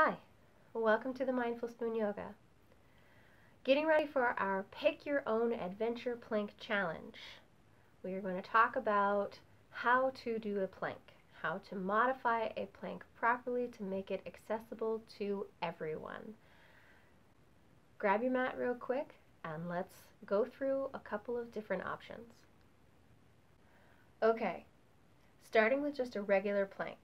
Hi, welcome to the Mindful Spoon Yoga. Getting ready for our Pick Your Own Adventure Plank Challenge. We are going to talk about how to do a plank, how to modify a plank properly to make it accessible to everyone. Grab your mat real quick and let's go through a couple of different options. Okay, starting with just a regular plank.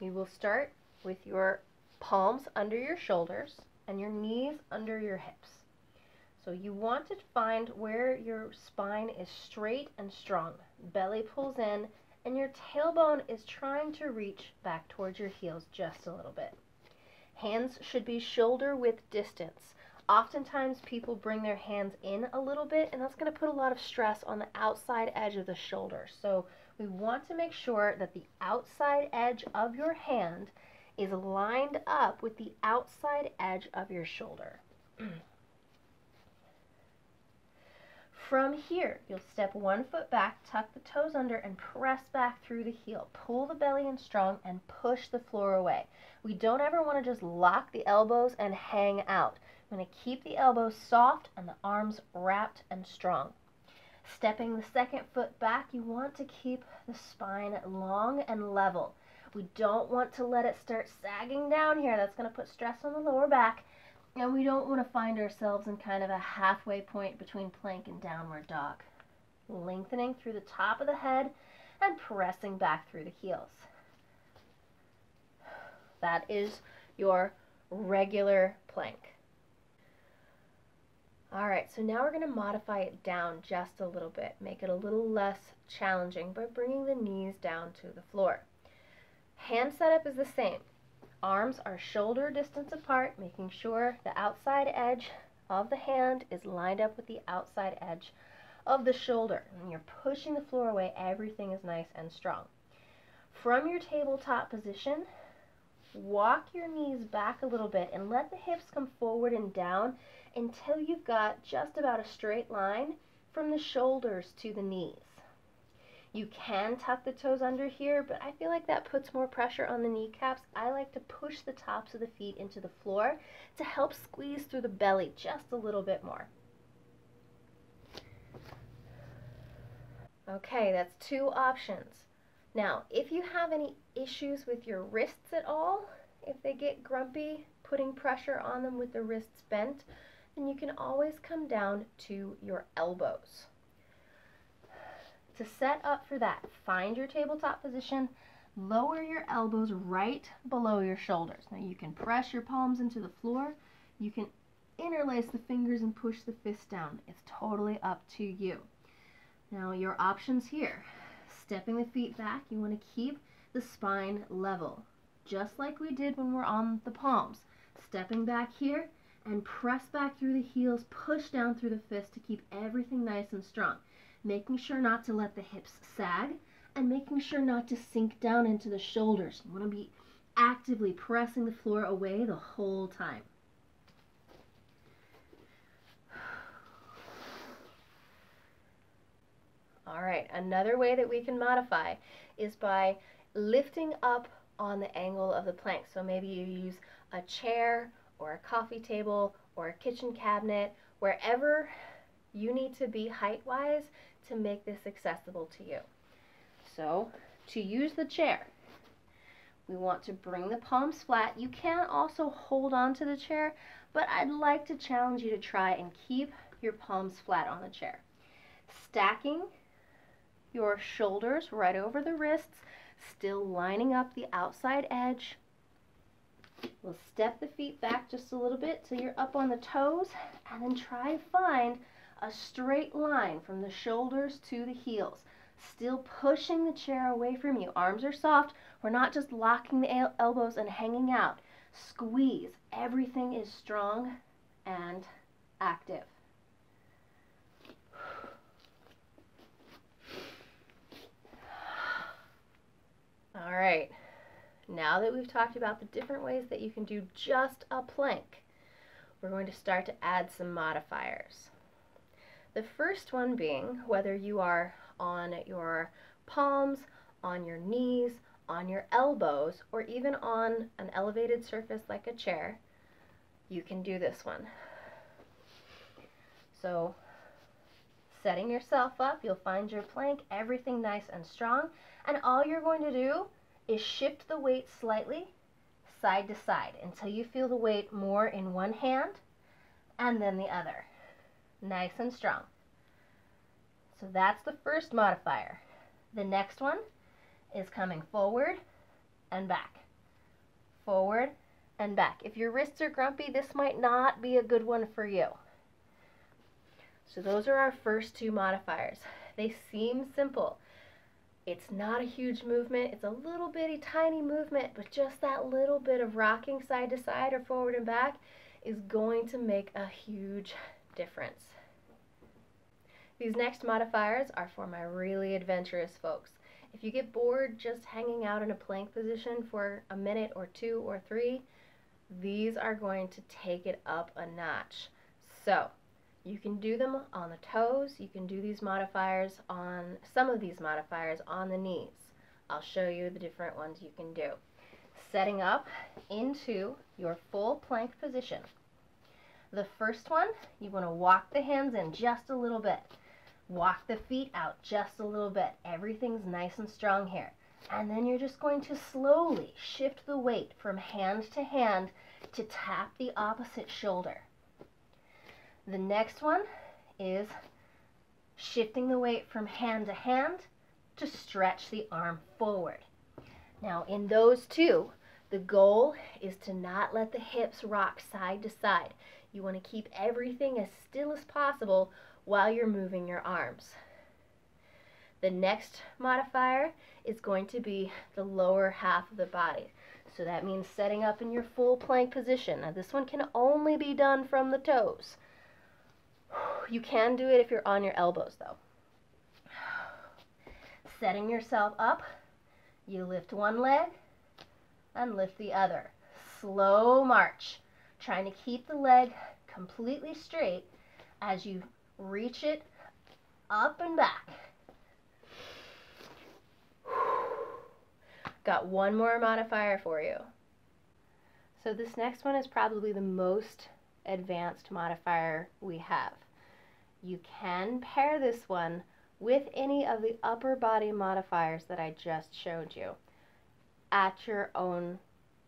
We will start with your palms under your shoulders and your knees under your hips. So you want to find where your spine is straight and strong. Belly pulls in and your tailbone is trying to reach back towards your heels just a little bit. Hands should be shoulder width distance. Oftentimes people bring their hands in a little bit, and that's going to put a lot of stress on the outside edge of the shoulder. So we want to make sure that the outside edge of your hand is lined up with the outside edge of your shoulder. From here, you'll step 1 foot back, tuck the toes under, and press back through the heel. Pull the belly in strong and push the floor away. We don't ever want to just lock the elbows and hang out. I'm going to keep the elbows soft and the arms wrapped and strong. Stepping the second foot back, you want to keep the spine long and level. We don't want to let it start sagging down here. That's going to put stress on the lower back. And we don't want to find ourselves in kind of a halfway point between plank and downward dog. Lengthening through the top of the head and pressing back through the heels. That is your regular plank. Alright, so now we're going to modify it down just a little bit. Make it a little less challenging by bringing the knees down to the floor. Hand setup is the same. Arms are shoulder distance apart, making sure the outside edge of the hand is lined up with the outside edge of the shoulder. When you're pushing the floor away, everything is nice and strong. From your tabletop position, walk your knees back a little bit and let the hips come forward and down until you've got just about a straight line from the shoulders to the knees. You can tuck the toes under here, but I feel like that puts more pressure on the kneecaps. I like to push the tops of the feet into the floor to help squeeze through the belly just a little bit more. Okay, that's 2 options. Now, if you have any issues with your wrists at all, if they get grumpy, putting pressure on them with the wrists bent, then you can always come down to your elbows. To set up for that, find your tabletop position, lower your elbows right below your shoulders. Now you can press your palms into the floor, you can interlace the fingers and push the fists down. It's totally up to you. Now your options here. Stepping the feet back, you want to keep the spine level, just like we did when we're on the palms. Stepping back here and press back through the heels, push down through the fists to keep everything nice and strong. Making sure not to let the hips sag and making sure not to sink down into the shoulders. You want to be actively pressing the floor away the whole time. All right, another way that we can modify is by lifting up on the angle of the plank. So maybe you use a chair or a coffee table or a kitchen cabinet, wherever you need to be height-wise to make this accessible to you. So, to use the chair, we want to bring the palms flat. You can also hold on to the chair, but I'd like to challenge you to try and keep your palms flat on the chair. Stacking your shoulders right over the wrists, still lining up the outside edge. We'll step the feet back just a little bit till you're up on the toes, and then try to find a straight line from the shoulders to the heels. Still pushing the chair away from you. Arms are soft. We're not just locking the elbows and hanging out. Squeeze. Everything is strong and active. All right. Now that we've talked about the different ways that you can do just a plank, we're going to start to add some modifiers. The first one being whether you are on your palms, on your knees, on your elbows or even on an elevated surface like a chair, you can do this one. So setting yourself up, you'll find your plank, everything nice and strong, and all you're going to do is shift the weight slightly side to side until you feel the weight more in one hand and then the other. Nice and strong. So that's the first modifier. The next one is coming forward and back. Forward and back. If your wrists are grumpy, this might not be a good one for you. So those are our first two modifiers. They seem simple. It's not a huge movement. It's a little bitty tiny movement, but just that little bit of rocking side to side or forward and back is going to make a huge difference. These next modifiers are for my really adventurous folks. If you get bored just hanging out in a plank position for a minute or two or three, these are going to take it up a notch. So you can do them on the toes. You can do these modifiers on, some of these modifiers on the knees. I'll show you the different ones you can do. Setting up into your full plank position. The first one, you want to walk the hands in just a little bit. Walk the feet out just a little bit. Everything's nice and strong here. And then you're just going to slowly shift the weight from hand to hand to tap the opposite shoulder. The next one is shifting the weight from hand to hand to stretch the arm forward. Now in those two, the goal is to not let the hips rock side to side. You want to keep everything as still as possible while you're moving your arms. The next modifier is going to be the lower half of the body. So that means setting up in your full plank position. Now this one can only be done from the toes. You can do it if you're on your elbows though. Setting yourself up, you lift one leg and lift the other. Slow march, trying to keep the leg completely straight as you reach it up and back. Got one more modifier for you. So this next one is probably the most advanced modifier we have. You can pair this one with any of the upper body modifiers that I just showed you at your own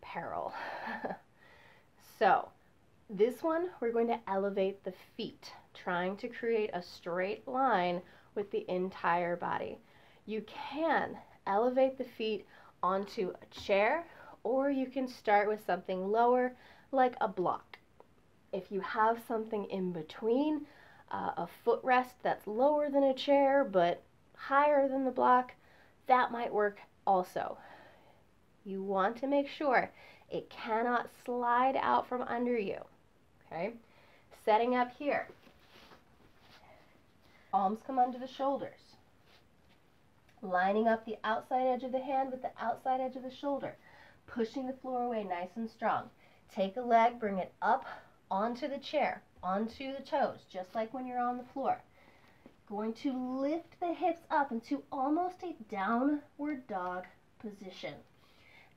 peril. So this one, we're going to elevate the feet, trying to create a straight line with the entire body. You can elevate the feet onto a chair, or you can start with something lower like a block. If you have something in between, a footrest that's lower than a chair but higher than the block, that might work also. You want to make sure it cannot slide out from under you. Okay? Setting up here. Palms come under the shoulders. Lining up the outside edge of the hand with the outside edge of the shoulder. Pushing the floor away nice and strong. Take a leg, bring it up onto the chair, onto the toes, just like when you're on the floor. Going to lift the hips up into almost a downward dog position.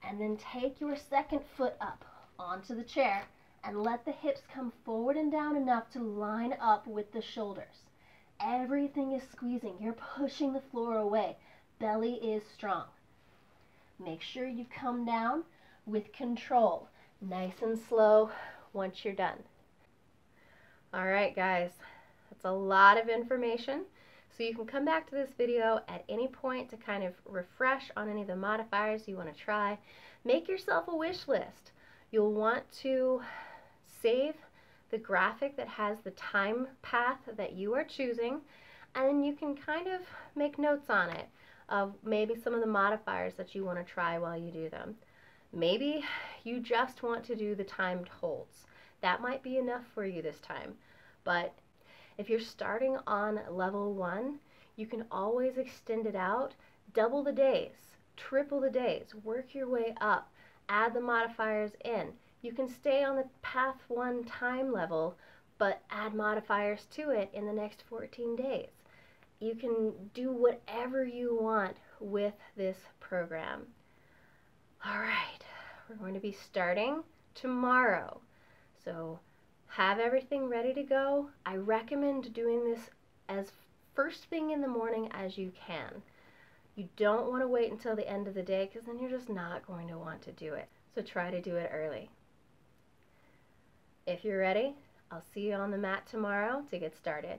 And then take your second foot up onto the chair and let the hips come forward and down enough to line up with the shoulders. Everything is squeezing. You're pushing the floor away. Belly is strong. Make sure you come down with control. Nice and slow once you're done. All right, guys. That's a lot of information. So you can come back to this video at any point to kind of refresh on any of the modifiers you want to try. Make yourself a wish list. You'll want to save the graphic that has the time path that you are choosing, and you can kind of make notes on it of maybe some of the modifiers that you want to try while you do them. Maybe you just want to do the timed holds. That might be enough for you this time, but if you're starting on level 1, you can always extend it out, double the days, triple the days, work your way up, add the modifiers in. You can stay on the path 1 time level, but add modifiers to it in the next 14 days. You can do whatever you want with this program. All right, we're going to be starting tomorrow. So have everything ready to go. I recommend doing this as first thing in the morning as you can. You don't want to wait until the end of the day because then you're just not going to want to do it. So try to do it early. If you're ready, I'll see you on the mat tomorrow to get started.